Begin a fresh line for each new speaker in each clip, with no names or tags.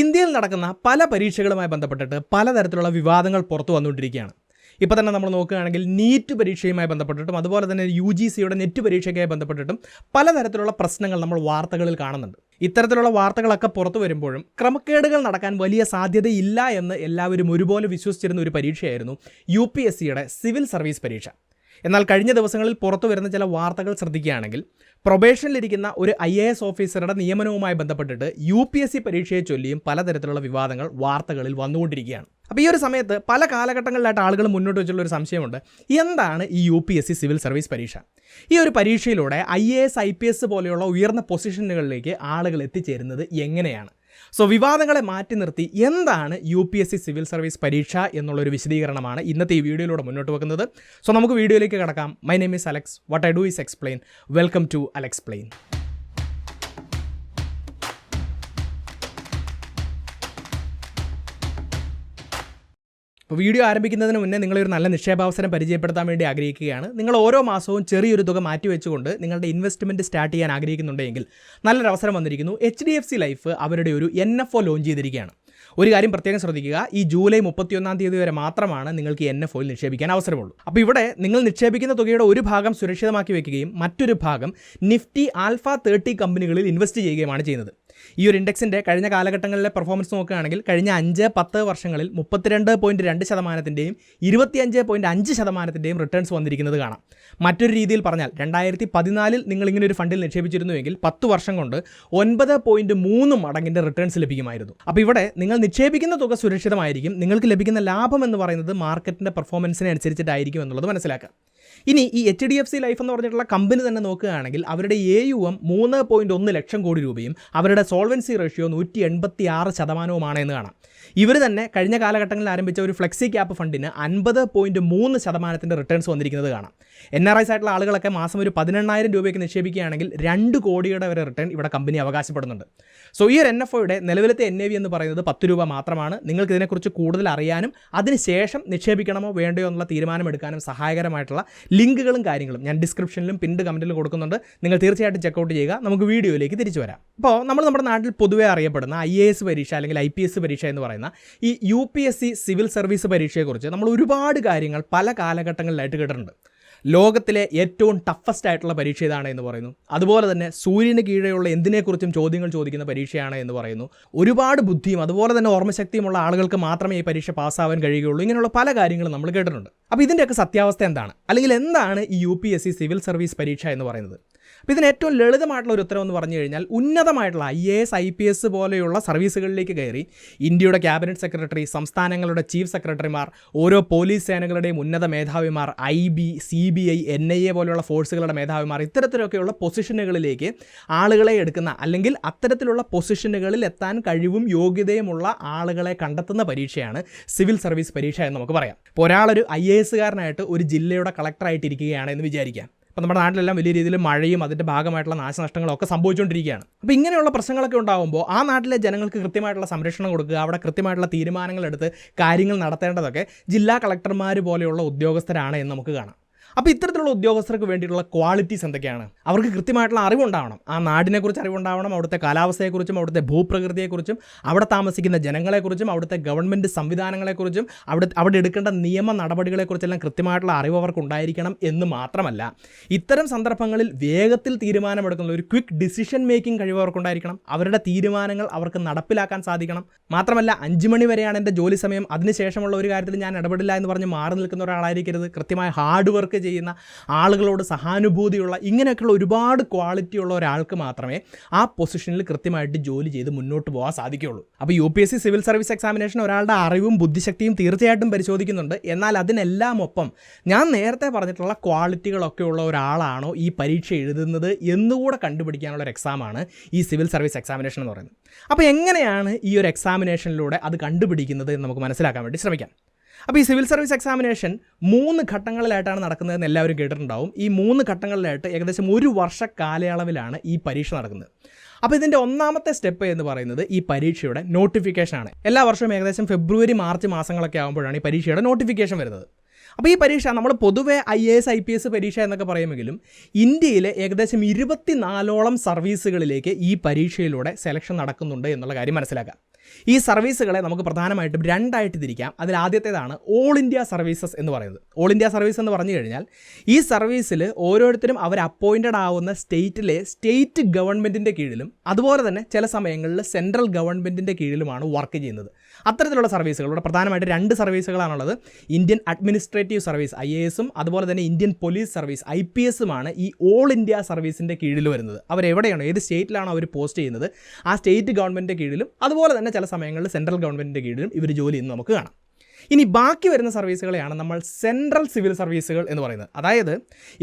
ഇന്ത്യയിൽ നടക്കുന്ന പല പരീക്ഷകളുമായി ബന്ധപ്പെട്ടിട്ട് പലതരത്തിലുള്ള വിവാദങ്ങൾ പുറത്തു വന്നുകൊണ്ടിരിക്കുകയാണ്. ഇപ്പോൾ തന്നെ നമ്മൾ നോക്കുകയാണെങ്കിൽ നീറ്റ് പരീക്ഷയുമായി ബന്ധപ്പെട്ടിട്ടും അതുപോലെ തന്നെ UGCയുടെ നെറ്റ് പരീക്ഷയ്ക്കായി ബന്ധപ്പെട്ടിട്ടും പലതരത്തിലുള്ള പ്രശ്നങ്ങൾ നമ്മൾ വാർത്തകളിൽ കാണുന്നുണ്ട്. ഇത്തരത്തിലുള്ള വാർത്തകളൊക്കെ പുറത്തു വരുമ്പോഴും ക്രമക്കേടുകൾ നടക്കാൻ വലിയ സാധ്യതയില്ല എന്ന് എല്ലാവരും ഒരുപോലെ വിശ്വസിച്ചിരുന്ന ഒരു പരീക്ഷയായിരുന്നു UPSCയുടെ സിവിൽ സർവീസ് പരീക്ഷ. എന്നാൽ കഴിഞ്ഞ ദിവസങ്ങളിൽ പുറത്തു വരുന്ന ചില വാർത്തകൾ ശ്രദ്ധിക്കുകയാണെങ്കിൽ പ്രൊബേഷനിലിരിക്കുന്ന ഒരു IAS ഓഫീസറുടെ നിയമനവുമായി ബന്ധപ്പെട്ടിട്ട് UPSC പരീക്ഷയെ ചൊല്ലിയും പലതരത്തിലുള്ള വിവാദങ്ങൾ വാർത്തകളിൽ വന്നുകൊണ്ടിരിക്കുകയാണ്. അപ്പോൾ ഈ ഒരു സമയത്ത് പല കാലഘട്ടങ്ങളിലായിട്ട് ആളുകൾ മുന്നോട്ട് വെച്ചുള്ള ഒരു സംശയമുണ്ട്, എന്താണ് ഈ UPSC സിവിൽ സർവീസ് പരീക്ഷ? ഈ ഒരു പരീക്ഷയിലൂടെ IAS IPS പോലെയുള്ള ഉയർന്ന പൊസിഷനുകളിലേക്ക് ആളുകൾ എത്തിച്ചേരുന്നത് എങ്ങനെയാണ്? വിവാദങ്ങളെ മാറ്റി നിർത്തി എന്താണ് UPSC സിവിൽ സർവീസ് പരീക്ഷ എന്നുള്ളൊരു വിശദീകരണമാണ് ഇന്നത്തെ ഈ വീഡിയോയിലൂടെ മുന്നോട്ട് വെക്കുന്നത്. നമുക്ക് വീഡിയോയിലേക്ക് കടക്കാം. My name is Alex. What I do is explain. Welcome to Alexplain. Video ആരംഭിക്കുന്നതിന് മുന്നേ നിങ്ങളൊരു നല്ല നിക്ഷേപാവസരം പരിചയപ്പെടുത്താൻ വേണ്ടി ആഗ്രഹിക്കുകയാണ്. നിങ്ങൾ ഓരോ മാസവും ചെറിയൊരു തുക മാറ്റിവെച്ചുകൊണ്ട് നിങ്ങളുടെ ഇൻവെസ്റ്റ്മെൻറ്റ് സ്റ്റാർട്ട് ചെയ്യാൻ ആഗ്രഹിക്കുന്നുണ്ടെങ്കിൽ നല്ലൊരു അവസരം വന്നിരിക്കുന്നു. HDFC ലൈഫ് അവരുടെ ഒരു NFO ലോഞ്ച് ചെയ്തിരിക്കുകയാണ്. ഒരു കാര്യം പ്രത്യേകം ശ്രദ്ധിക്കുക, ഈ ജൂലൈ 31-ാം തീയതി വരെ മാത്രമാണ് നിങ്ങൾക്ക് NFOയിൽ നിക്ഷേപിക്കാൻ അവസരമുള്ളൂ. അപ്പോൾ ഇവിടെ നിങ്ങൾ നിക്ഷേപിക്കുന്ന തുകയുടെ ഒരു ഭാഗം സുരക്ഷിതമാക്കി വെക്കുകയും മറ്റൊരു ഭാഗം നിഫ്റ്റി ആൽഫ 30 കമ്പനികളിൽ ഇൻവെസ്റ്റ് ചെയ്യുകയുമാണ് ചെയ്യുന്നത്. ഈ ഒരു ഇൻഡെക്സിൻ്റെ കഴിഞ്ഞ കാലഘട്ടങ്ങളിലെ പെർഫോമൻസ് നോക്കുകയാണെങ്കിൽ കഴിഞ്ഞ 5-10 വർഷങ്ങളിൽ 32.2%-ൻ്റെയും 25.5%-ൻ്റെയും റിട്ടേൺസ് വന്നിരിക്കുന്നത് കാണാം. മറ്റൊരു രീതിയിൽ പറഞ്ഞാൽ 2014 നിങ്ങളിങ്ങനെ ഒരു ഫണ്ടിൽ നിക്ഷേപിച്ചിരുന്നുവെങ്കിൽ 10 വർഷം കൊണ്ട് 9.3 മടങ്ങിൻ്റെ റിട്ടേൺസ് ലഭിക്കുമായിരുന്നു. അപ്പോൾ ഇവിടെ നിങ്ങൾ നിക്ഷേപിക്കുന്ന തുക സുരക്ഷിതമായിരിക്കും, നിങ്ങൾക്ക് ലഭിക്കുന്ന ലാഭം എന്ന് പറയുന്നത് മാർക്കറ്റിൻ്റെ പെർഫോമൻസിനെ അനുസരിച്ചിട്ടായിരിക്കും എന്നുള്ളത് മനസ്സിലാക്കുക. ഇനി ഈ HDFC ലൈഫ് എന്ന് പറഞ്ഞിട്ടുള്ള കമ്പനി തന്നെ നോക്കുകയാണെങ്കിൽ അവരുടെ AUM 3.1 ലക്ഷം കോടി രൂപയും അവരുടെ സോൾവൻസി റേഷ്യോ 186% എന്ന് കാണാം. ഇവർ തന്നെ കഴിഞ്ഞ കാലഘട്ടങ്ങളിൽ ആരംഭിച്ച ഒരു ഫ്ലെക്സി ക്യാപ്പ് ഫണ്ടിന് 50.3% റിട്ടേൺസ് വന്നിരിക്കുന്നത് കാണാം. NRIs ആയിട്ടുള്ള ആളുകളൊക്കെ മാസം ഒരു 18,000 രൂപയ്ക്ക് നിക്ഷേപിക്കുകയാണെങ്കിൽ 2 കോടിയുടെ വരെ റിട്ടേൺ ഇവിടെ കമ്പനി അവകാശപ്പെടുന്നുണ്ട്. ഈ ഒരു NFOയുടെ നിലവിലത്തെ NAV എന്ന് പറയുന്നത് 10 രൂപ മാത്രമാണ്. നിങ്ങൾക്ക് ഇതിനെക്കുറിച്ച് കൂടുതൽ അറിയാനും അതിനുശേഷം നിക്ഷേപിക്കണമോ വേണ്ടയോ എന്നുള്ള തീരുമാനമെടുക്കാനും സഹായകരമായിട്ടുള്ള ലിങ്കുകളും കാര്യങ്ങളും ഞാൻ ഡിസ്ക്രിപ്ഷനിലും പിൻഡ് കമൻറ്റിലും കൊടുക്കുന്നുണ്ട്. നിങ്ങൾ തീർച്ചയായിട്ടും ചെക്കൗട്ട് ചെയ്യുക. നമുക്ക് വീഡിയോയിലേക്ക് തിരിച്ചു വരാം. അപ്പോൾ നമ്മുടെ നാട്ടിൽ പൊതുവെ അറിയപ്പെടുന്ന IAS പരീക്ഷ അല്ലെങ്കിൽ IPS പരീക്ഷ എന്ന് പറയുന്ന ഈ UPSC സിവിൽ സർവീസ് പരീക്ഷയെക്കുറിച്ച് നമ്മൾ ഒരുപാട് കാര്യങ്ങൾ പല കാലഘട്ടങ്ങളിലായിട്ട് കേട്ടിട്ടുണ്ട്. ലോകത്തിലെ ഏറ്റവും ടഫസ്റ്റ് ആയിട്ടുള്ള പരീക്ഷ ഇതാണ് എന്ന് പറയുന്നു. അതുപോലെ തന്നെ സൂര്യന് കീഴെയുള്ള എന്തിനെക്കുറിച്ചും ചോദ്യങ്ങൾ ചോദിക്കുന്ന പരീക്ഷയാണ് എന്ന് പറയുന്നു. ഒരുപാട് ബുദ്ധിയും അതുപോലെ തന്നെ ഓർമ്മശക്തിയുമുള്ള ആളുകൾക്ക് മാത്രമേ ഈ പരീക്ഷ പാസ്സാവാൻ കഴിയുകയുള്ളൂ. ഇങ്ങനെയുള്ള പല കാര്യങ്ങളും നമ്മൾ കേട്ടിട്ടുണ്ട്. അപ്പോൾ ഇതിൻ്റെയൊക്കെ സത്യാവസ്ഥ എന്താണ്, അല്ലെങ്കിൽ എന്താണ് ഈ UPSC സിവിൽ സർവീസ് പരീക്ഷ എന്ന് പറയുന്നത്? അപ്പോൾ ഇതിന് ഏറ്റവും ലളിതമായിട്ടുള്ള ഒരു ഉത്തരം എന്ന് പറഞ്ഞു കഴിഞ്ഞാൽ ഉന്നതമായിട്ടുള്ള IAS IPS പോലെയുള്ള സർവീസുകളിലേക്ക് കയറി ഇന്ത്യയുടെ ക്യാബിനറ്റ് സെക്രട്ടറി, സംസ്ഥാനങ്ങളുടെ ചീഫ് സെക്രട്ടറിമാർ, ഓരോ പോലീസ് സേനകളുടെയും ഉന്നത മേധാവിമാർ, IB, CBI, NIA പോലെയുള്ള ഫോഴ്സുകളുടെ മേധാവിമാർ, ഇത്തരത്തിലൊക്കെയുള്ള പൊസിഷനുകളിലേക്ക് ആളുകളെ എടുക്കുന്ന അല്ലെങ്കിൽ അത്തരത്തിലുള്ള പൊസിഷനുകളിൽ എത്താൻ കഴിവും യോഗ്യതയുമുള്ള ആളുകളെ കണ്ടെത്തുന്ന പരീക്ഷയാണ് സിവിൽ സർവീസ് പരീക്ഷ എന്ന് നമുക്ക് പറയാം. ഇപ്പോൾ ഒരാളൊരു IASകാരനായിട്ട് ഒരു ജില്ലയുടെ കളക്ടറായിട്ടിരിക്കുകയാണ് എന്ന് വിചാരിക്കാം. അപ്പോൾ നമ്മുടെ നാട്ടിലെല്ലാം വലിയ രീതിയിൽ മഴയും അതിൻ്റെ ഭാഗമായിട്ടുള്ള നാശനഷ്ടങ്ങളും ഒക്കെ സംഭവിച്ചുകൊണ്ടിരിക്കുകയാണ്. അപ്പോൾ ഇങ്ങനെയുള്ള പ്രശ്നങ്ങളൊക്കെ ഉണ്ടാകുമ്പോൾ ആ നാട്ടിലെ ജനങ്ങൾക്ക് കൃത്യമായിട്ടുള്ള സംരക്ഷണം കൊടുക്കുക, അവിടെ കൃത്യമായിട്ടുള്ള തീരുമാനങ്ങൾ എടുത്ത് കാര്യങ്ങൾ നടത്തേണ്ടതൊക്കെ ജില്ലാ കളക്ടർമാർ പോലെയുള്ള ഉദ്യോഗസ്ഥരാണ് എന്ന് നമുക്ക് കാണാം. അപ്പോൾ ഇത്തരത്തിലുള്ള ഉദ്യോഗസ്ഥർക്ക് വേണ്ടിയിട്ടുള്ള ക്വാളിറ്റീസ് എന്തൊക്കെയാണ്? അവർക്ക് കൃത്യമായിട്ടുള്ള അറിവുണ്ടാവണം. ആ നാടിനെക്കുറിച്ച് അറിവുണ്ടാവണം, അവിടുത്തെ കാലാവസ്ഥയെക്കുറിച്ചും അവിടുത്തെ ഭൂപ്രകൃതിയെക്കുറിച്ചും അവിടെ താമസിക്കുന്ന ജനങ്ങളെക്കുറിച്ചും അവിടുത്തെ ഗവൺമെൻറ് സംവിധാനങ്ങളെക്കുറിച്ചും അവിടെ എടുക്കേണ്ട നിയമ നടപടികളെക്കുറിച്ചെല്ലാം കൃത്യമായിട്ടുള്ള അറിവ് അവർക്കുണ്ടായിരിക്കണം എന്ന് മാത്രമല്ല, ഇത്തരം സന്ദർഭങ്ങളിൽ വേഗത്തിൽ തീരുമാനമെടുക്കുന്ന ഒരു ക്വിക്ക് ഡിസിഷൻ മേക്കിംഗ് കഴിവ് അവർക്കുണ്ടായിരിക്കണം. അവരുടെ തീരുമാനങ്ങൾ അവർക്ക് നടപ്പിലാക്കാൻ സാധിക്കണം. മാത്രമല്ല 5 മണി വരെയാണ് എൻ്റെ ജോലി സമയം, അതിനുശേഷമുള്ള ഒരു കാര്യത്തിൽ ഞാൻ ഇടപെടില്ല എന്ന് പറഞ്ഞ് മാറി നിൽക്കുന്ന ഒരാളായിരിക്കരുത്. കൃത്യമായ ഹാർഡ് വർക്ക് ചെയ്യുന്ന ആളുകളോട് സഹാനുഭൂതിയുള്ള ഇങ്ങനെയൊക്കെയുള്ള ഒരുപാട് ക്വാളിറ്റി ഉള്ള ഒരാൾക്ക് മാത്രമേ ആ പൊസിഷനിൽ കൃത്യമായിട്ട് ജോലി ചെയ്ത് മുന്നോട്ട് പോകാൻ സാധിക്കുകയുള്ളൂ. അപ്പോൾ UPSC സിവിൽ സർവീസ് എക്സാമിനേഷൻ ഒരാളുടെ അറിവും ബുദ്ധിശക്തിയും തീർച്ചയായിട്ടും പരിശോധിക്കുന്നുണ്ട്. എന്നാൽ അതിനെല്ലാം ഒപ്പം ഞാൻ നേരത്തെ പറഞ്ഞിട്ടുള്ള ക്വാളിറ്റികളൊക്കെ ഉള്ള ഒരാളാണോ ഈ പരീക്ഷ എഴുതുന്നത് എന്നുകൂടെ കണ്ടുപിടിക്കാനുള്ള ഒരു എക്സാമാണ് ഈ സിവിൽ സർവീസ് എക്സാമിനേഷൻ എന്ന് പറയുന്നത്. അപ്പോൾ എങ്ങനെയാണ് ഈ ഒരു എക്സാമിനേഷനിലൂടെ അത് കണ്ടുപിടിക്കുന്നത് എന്ന് നമുക്ക് മനസ്സിലാക്കാൻ വേണ്ടി ശ്രമിക്കാം. അപ്പോൾ ഈ സിവിൽ സർവീസ് എക്സാമിനേഷൻ 3 ഘട്ടങ്ങളിലായിട്ടാണ് നടക്കുന്നതെന്ന് എല്ലാവരും കേട്ടിട്ടുണ്ടാവും. ഈ 3 ഘട്ടങ്ങളിലായിട്ട് ഏകദേശം 1 വർഷ കാലയളവിലാണ് ഈ പരീക്ഷ നടക്കുന്നത്. അപ്പോൾ ഇതിൻ്റെ ഒന്നാമത്തെ സ്റ്റെപ്പ് എന്ന് പറയുന്നത് ഈ പരീക്ഷയുടെ നോട്ടിഫിക്കേഷനാണ്. എല്ലാ വർഷവും ഏകദേശം ഫെബ്രുവരി മാർച്ച് മാസങ്ങളൊക്കെ ആകുമ്പോഴാണ് ഈ പരീക്ഷയുടെ നോട്ടിഫിക്കേഷൻ വരുന്നത്. അപ്പോൾ ഈ പരീക്ഷ നമ്മൾ പൊതുവേ IAS IPS പരീക്ഷ എന്നൊക്കെ പറയുമെങ്കിലും ഇന്ത്യയിലെ ഏകദേശം 24ഓളം സർവീസുകളിലേക്ക് ഈ പരീക്ഷയിലൂടെ സെലക്ഷൻ നടക്കുന്നുണ്ട് എന്നുള്ള കാര്യം മനസ്സിലാക്കാം. ഈ സർവീസുകളെ നമുക്ക് പ്രധാനമായിട്ടും രണ്ടായിട്ട് തിരിക്കാം. അതിൽ ആദ്യത്തേതാണ് ഓൾ ഇന്ത്യ സർവീസസ് എന്ന് പറയുന്നത്. ഓൾ ഇന്ത്യ സർവീസ് എന്ന് പറഞ്ഞു കഴിഞ്ഞാൽ ഈ സർവീസിൽ ഓരോരുത്തരും അവർ അപ്പോയിൻറ്റഡ് ആവുന്ന സ്റ്റേറ്റിലെ സ്റ്റേറ്റ് ഗവൺമെൻറ്റിൻ്റെ കീഴിലും അതുപോലെ തന്നെ ചില സമയങ്ങളിൽ സെൻട്രൽ ഗവൺമെൻറ്റിൻ്റെ കീഴിലുമാണ് വർക്ക് ചെയ്യുന്നത്. അത്തരത്തിലുള്ള സർവീസുകൾ ഇവിടെ പ്രധാനമായിട്ട് 2 സർവീസുകളാണുള്ളത്. ഇന്ത്യൻ അഡ്മിനിസ്ട്രേറ്റീവ് സർവീസ് IAS അതുപോലെ തന്നെ ഇന്ത്യൻ പോലീസ് സർവീസ് IPS ഈ ഓൾ ഇന്ത്യ സർവീസിൻ്റെ കീഴിൽ വരുന്നത്. അവരെവിടെയാണോ ഏത് സ്റ്റേറ്റിലാണോ അവർ പോസ്റ്റ് ചെയ്യുന്നത് ആ സ്റ്റേറ്റ് ഗവൺമെൻറ്റിൻ്റെ കീഴിലും അതുപോലെ തന്നെ ചില സമയങ്ങളിൽ സെൻട്രൽ ഗവൺമെൻറ്റിൻ്റെ കീഴിലും ഇവർ ജോലി ചെയ്യുന്നത് നമുക്ക് കാണാം. ഇനി ബാക്കി വരുന്ന സർവീസുകളെയാണ് നമ്മൾ സെൻട്രൽ സിവിൽ സർവീസുകൾ എന്ന് പറയുന്നത്. അതായത്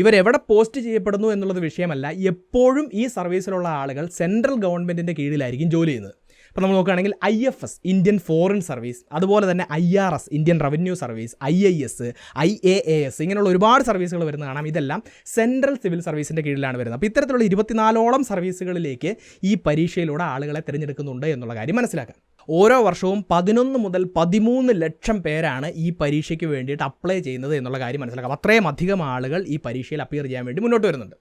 ഇവരെവിടെ പോസ്റ്റ് ചെയ്യപ്പെടുന്നു എന്നുള്ളത് വിഷയമല്ല, എപ്പോഴും ഈ സർവീസിലുള്ള ആളുകൾ സെൻട്രൽ ഗവൺമെൻറ്റിൻ്റെ കീഴിലായിരിക്കും ജോലി ചെയ്യുന്നത്. അപ്പോൾ നമ്മൾ നോക്കുകയാണെങ്കിൽ IFS ഇന്ത്യൻ ഫോറിൻ സർവീസ്, അതുപോലെ തന്നെ IRS Indian revenue service, IAS IAAS ഇങ്ങനെയുള്ള ഒരുപാട് സർവീസുകൾ വരുന്നത് കാണാം. ഇതെല്ലാം സെൻട്രൽ സിവിൽ സർവീസിൻ്റെ കീഴിലാണ് വരുന്നത്. അപ്പോൾ ഇത്തരത്തിലുള്ള 24ഓളം സർവീസുകളിലേക്ക് ഈ പരീക്ഷയിലൂടെ ആളുകളെ തിരഞ്ഞെടുക്കുന്നുണ്ട് എന്നുള്ള കാര്യം മനസ്സിലാക്കാം. ഓരോ വർഷവും 11 മുതൽ 13 ലക്ഷം പേരാണ് ഈ പരീക്ഷയ്ക്ക് വേണ്ടിയിട്ട് അപ്ലൈ ചെയ്യുന്നത് എന്നുള്ള കാര്യം മനസ്സിലാക്കാം. അത്രയും അധികം ആളുകൾ ഈ പരീക്ഷയിൽ അപ്പിയർ ചെയ്യാൻ വേണ്ടി മുന്നോട്ട് വരുന്നുണ്ട്.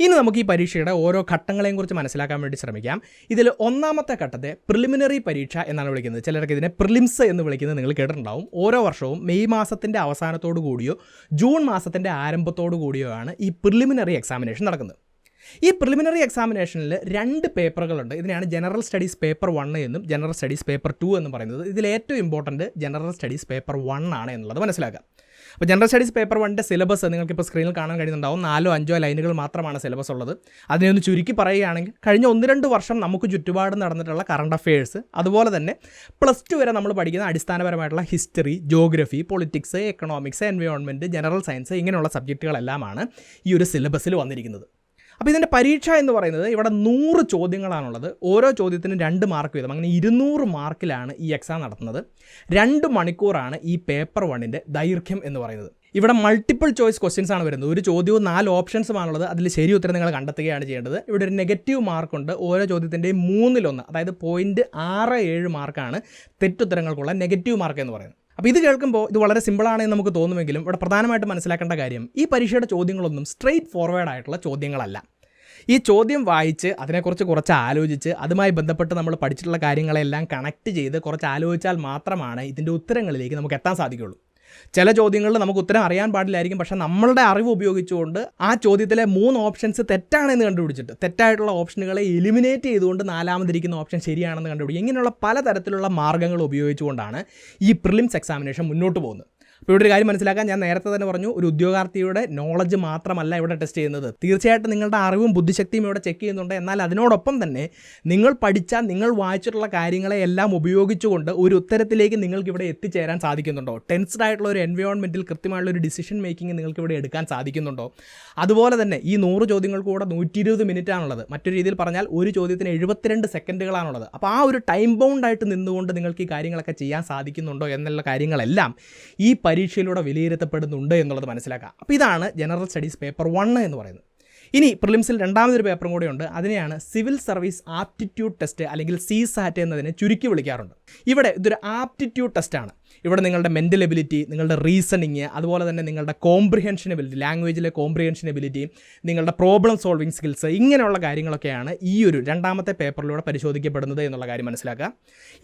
ഇനി നമുക്ക് ഈ പരീക്ഷയുടെ ഓരോ ഘട്ടങ്ങളെയും കുറിച്ച് മനസ്സിലാക്കാൻ വേണ്ടി ശ്രമിക്കാം. ഇതിൽ ഒന്നാമത്തെ ഘട്ടത്തെ പ്രിലിമിനറി പരീക്ഷ എന്നാണ് വിളിക്കുന്നത്. ചിലർക്ക് ഇതിനെ പ്രിലിംസ് എന്ന് വിളിക്കുന്നത് നിങ്ങൾ കേട്ടിട്ടുണ്ടാവും. ഓരോ വർഷവും മെയ് മാസത്തിൻ്റെ അവസാനത്തോടു കൂടിയോ ജൂൺ മാസത്തിൻ്റെ ആരംഭത്തോടു കൂടിയോ ആണ് ഈ പ്രിലിമിനറി എക്സാമിനേഷൻ നടക്കുന്നത്. ഈ പ്രിലിമിനറി എക്സാമിനേഷനിൽ 2 പേപ്പറുകളുണ്ട്. ഇതിനെയാണ് ജനറൽ സ്റ്റഡീസ് പേപ്പർ 1 എന്നും ജനറൽ സ്റ്റഡീസ് പേപ്പർ 2 എന്നും പറയുന്നത്. ഇതിൽ ഏറ്റവും ഇമ്പോർട്ടൻറ്റ് ജനറൽ സ്റ്റഡീസ് പേപ്പർ 1 ആണ് എന്നുള്ളത് മനസ്സിലാക്കാം. അപ്പോൾ ജനറൽ സ്റ്റഡീസ് പേപ്പർ 1ൻ്റെ സിലബസ് നിങ്ങൾക്കിപ്പോൾ സ്ക്രീനിൽ കാണാൻ കഴിയുന്നുണ്ടാവും. 4-5 ലൈനുകൾ മാത്രമാണ് സിലബസ് ഉള്ളത്. അതിനെ ഒന്ന് ചുരുക്കി പറയുകയാണെങ്കിൽ കഴിഞ്ഞ 1-2 വർഷം നമുക്ക് ചുറ്റുപാട് നടന്നിട്ടുള്ള കറണ്ട് അഫയേഴ്സ്, അതുപോലെ തന്നെ +2 വരെ നമ്മൾ പഠിക്കുന്ന അടിസ്ഥാനപരമായിട്ടുള്ള history, geography, politics, economics, environment, general science ഇങ്ങനെയുള്ള സബ്ജക്റ്റുകളെല്ലാമാണ് ഈ ഒരു സിലബസിൽ വന്നിരിക്കുന്നത്. അപ്പോൾ ഇതിൻ്റെ പരീക്ഷ എന്ന് പറയുന്നത് ഇവിടെ 100 ചോദ്യങ്ങളാണുള്ളത്. ഓരോ ചോദ്യത്തിനും 2 മാർക്ക് വീതം, അങ്ങനെ 200 മാർക്കിലാണ് ഈ എക്സാം നടത്തുന്നത്. 2 മണിക്കൂറാണ് ഈ പേപ്പർ 1ൻ്റെ ദൈർഘ്യം എന്ന് പറയുന്നത്. ഇവിടെ മൾട്ടിപ്പിൾ ചോയ്സ് ക്വസ്റ്റ്യൻസ് ആണ് വരുന്നത്. ഒരു ചോദ്യവും 4 ഓപ്ഷൻസുമാണുള്ളത്. അതിൽ ശരി ഉത്തരം നിങ്ങൾ കണ്ടെത്തുകയാണ് ചെയ്യേണ്ടത്. ഇവിടെ ഒരു നെഗറ്റീവ് മാർക്കുണ്ട്. ഓരോ ചോദ്യത്തിൻ്റെയും 1/3, അതായത് 0.67 മാർക്കാണ് തെറ്റുത്തരങ്ങൾക്കുള്ള നെഗറ്റീവ് മാർക്ക് എന്ന് പറയുന്നത്. അപ്പോൾ ഇത് കേൾക്കുമ്പോൾ ഇത് വളരെ സിമ്പിളാണെന്ന് നമുക്ക് തോന്നുമെങ്കിലും ഇവിടെ പ്രധാനമായിട്ട് മനസ്സിലാക്കേണ്ട കാര്യം ഈ പരീക്ഷയുടെ ചോദ്യങ്ങളൊന്നും സ്ട്രെയിറ്റ് ഫോർവേഡ് ആയിട്ടുള്ള ചോദ്യങ്ങളല്ല. ഈ ചോദ്യം വായിച്ച് അതിനെക്കുറിച്ച് കുറച്ച് ആലോചിച്ച് അതുമായി ബന്ധപ്പെട്ട് നമ്മൾ പഠിച്ചിട്ടുള്ള കാര്യങ്ങളെല്ലാം കണക്ട് ചെയ്ത് കുറച്ച് ആലോചിച്ചാൽ മാത്രമാണ് ഇതിൻ്റെ ഉത്തരങ്ങളിലേക്ക് നമുക്ക് എത്താൻ സാധിക്കുകയുള്ളൂ. ചില ചോദ്യങ്ങളിൽ നമുക്ക് ഉത്തരം അറിയാൻ പാടില്ലായിരിക്കും, പക്ഷേ നമ്മളുടെ അറിവ് ഉപയോഗിച്ചുകൊണ്ട് ആ ചോദ്യത്തിലെ 3 ഓപ്ഷൻസ് തെറ്റാണെന്ന് കണ്ടുപിടിച്ചിട്ട് തെറ്റായിട്ടുള്ള ഓപ്ഷനുകളെ എലിമിനേറ്റ് ചെയ്തുകൊണ്ട് 4ാമതിരിക്കുന്ന ഓപ്ഷൻ ശരിയാണെന്ന് കണ്ടുപിടിക്കും. ഇങ്ങനെയുള്ള പലതരത്തിലുള്ള മാർഗ്ഗങ്ങൾ ഉപയോഗിച്ചുകൊണ്ടാണ് ഈ പ്രിലിംസ് എക്സാമിനേഷൻ മുന്നോട്ട് പോകുന്നത്. അപ്പോൾ ഇവിടെ ഒരു കാര്യം മനസ്സിലാക്കാൻ ഞാൻ നേരത്തെ തന്നെ പറഞ്ഞു, ഒരു ഉദ്യോഗാർത്ഥിയുടെ നോളജ് മാത്രമല്ല ഇവിടെ ടെസ്റ്റ് ചെയ്യുന്നത്. തീർച്ചയായിട്ടും നിങ്ങളുടെ അറിവും ബുദ്ധിശക്തിയും ഇവിടെ ചെക്ക് ചെയ്യുന്നുണ്ട്. എന്നാൽ അതിനോടൊപ്പം തന്നെ നിങ്ങൾ പഠിച്ച, നിങ്ങൾ വായിച്ചിട്ടുള്ള കാര്യങ്ങളെ എല്ലാം ഉപയോഗിച്ചുകൊണ്ട് ഒരു ഉത്തരത്തിലേക്ക് നിങ്ങൾക്ക് ഇവിടെ എത്തിച്ചേരാൻ സാധിക്കുന്നുണ്ടോ? ടെൻസ്ഡ് ആയിട്ടുള്ള ഒരു എൻവയോൺമെൻറ്റിൽ കൃത്യമായിട്ടുള്ള ഒരു ഡിസിഷൻ മേക്കിംഗ് നിങ്ങൾക്ക് ഇവിടെ എടുക്കാൻ സാധിക്കുന്നുണ്ടോ? അതുപോലെ തന്നെ ഈ 100 ചോദ്യങ്ങൾക്ക് കൂടെ 120 മിനിറ്റ് ആണുള്ളത്. മറ്റൊരു രീതിയിൽ പറഞ്ഞാൽ ഒരു ചോദ്യത്തിന് 72 സെക്കൻഡുകളാണുള്ളത്. അപ്പോൾ ആ ഒരു ടൈം ബൗണ്ടായിട്ട് നിന്നുകൊണ്ട് നിങ്ങൾക്ക് ഈ കാര്യങ്ങളൊക്കെ ചെയ്യാൻ സാധിക്കുന്നുണ്ടോ എന്നുള്ള കാര്യങ്ങളെല്ലാം ഈ പരീക്ഷയിലൂടെ വിലയിരുത്തപ്പെടുന്നുണ്ട് എന്നുള്ളത് മനസ്സിലാക്കാം. അപ്പോൾ ഇതാണ് ജനറൽ സ്റ്റഡീസ് പേപ്പർ 1 എന്ന് പറയുന്നത്. ഇനി പ്രിലിംസിൽ 2ാമതൊരു പേപ്പറും കൂടെയുണ്ട്. അതിനെയാണ് സിവിൽ സർവീസ് ആപ്റ്റിറ്റ്യൂഡ് ടെസ്റ്റ് അല്ലെങ്കിൽ CSAT എന്നതിനെ ചുരുക്കി വിളിക്കാറുണ്ട്. ഇവിടെ ഇതൊരു ആപ്റ്റിറ്റ്യൂഡ് ടെസ്റ്റാണ്. ഇവിടെ നിങ്ങളുടെ മെൻ്റൽ എബിലിറ്റി, നിങ്ങളുടെ റീസണിങ്, അതുപോലെ തന്നെ നിങ്ങളുടെ കോംപ്രിഹെൻഷൻ എബിലിറ്റി, ലാംഗ്വേജിലെ കോംപ്രിഹെൻഷൻ എബിലിറ്റി, നിങ്ങളുടെ പ്രോബ്ലം സോൾവിങ് സ്കിൽസ്, ഇങ്ങനെയുള്ള കാര്യങ്ങളൊക്കെയാണ് ഈ ഒരു 2ാമത്തെ പേപ്പറിലൂടെ പരിശോധിക്കപ്പെടുന്നത് എന്നുള്ള കാര്യം മനസ്സിലാക്കുക.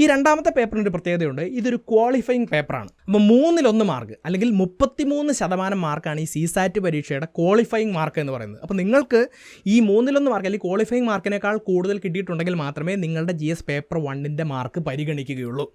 ഈ 2ാമത്തെ പേപ്പറിന് ഒരു പ്രത്യേകതയുണ്ട്. ഇതൊരു ക്വാളിഫയിങ് പേപ്പറാണ്. അപ്പോൾ 3/1 മാർക്ക് അല്ലെങ്കിൽ 33% മാർക്കാണ് ഈ CSAT പരീക്ഷയുടെ ക്വാളിഫയിങ് മാർക്ക് എന്ന് പറയുന്നത്. അപ്പോൾ നിങ്ങൾക്ക് ഈ 3/1 മാർക്ക് അല്ലെങ്കിൽ ക്വാളിഫയിങ് മാർക്കിനേക്കാൾ കൂടുതൽ കിട്ടിയിട്ടുണ്ടെങ്കിൽ മാത്രമേ നിങ്ങളുടെ GS പേപ്പർ 1ൻ്റെ മാർക്ക് പരിഗണിക്കുകയുള്ളൂ.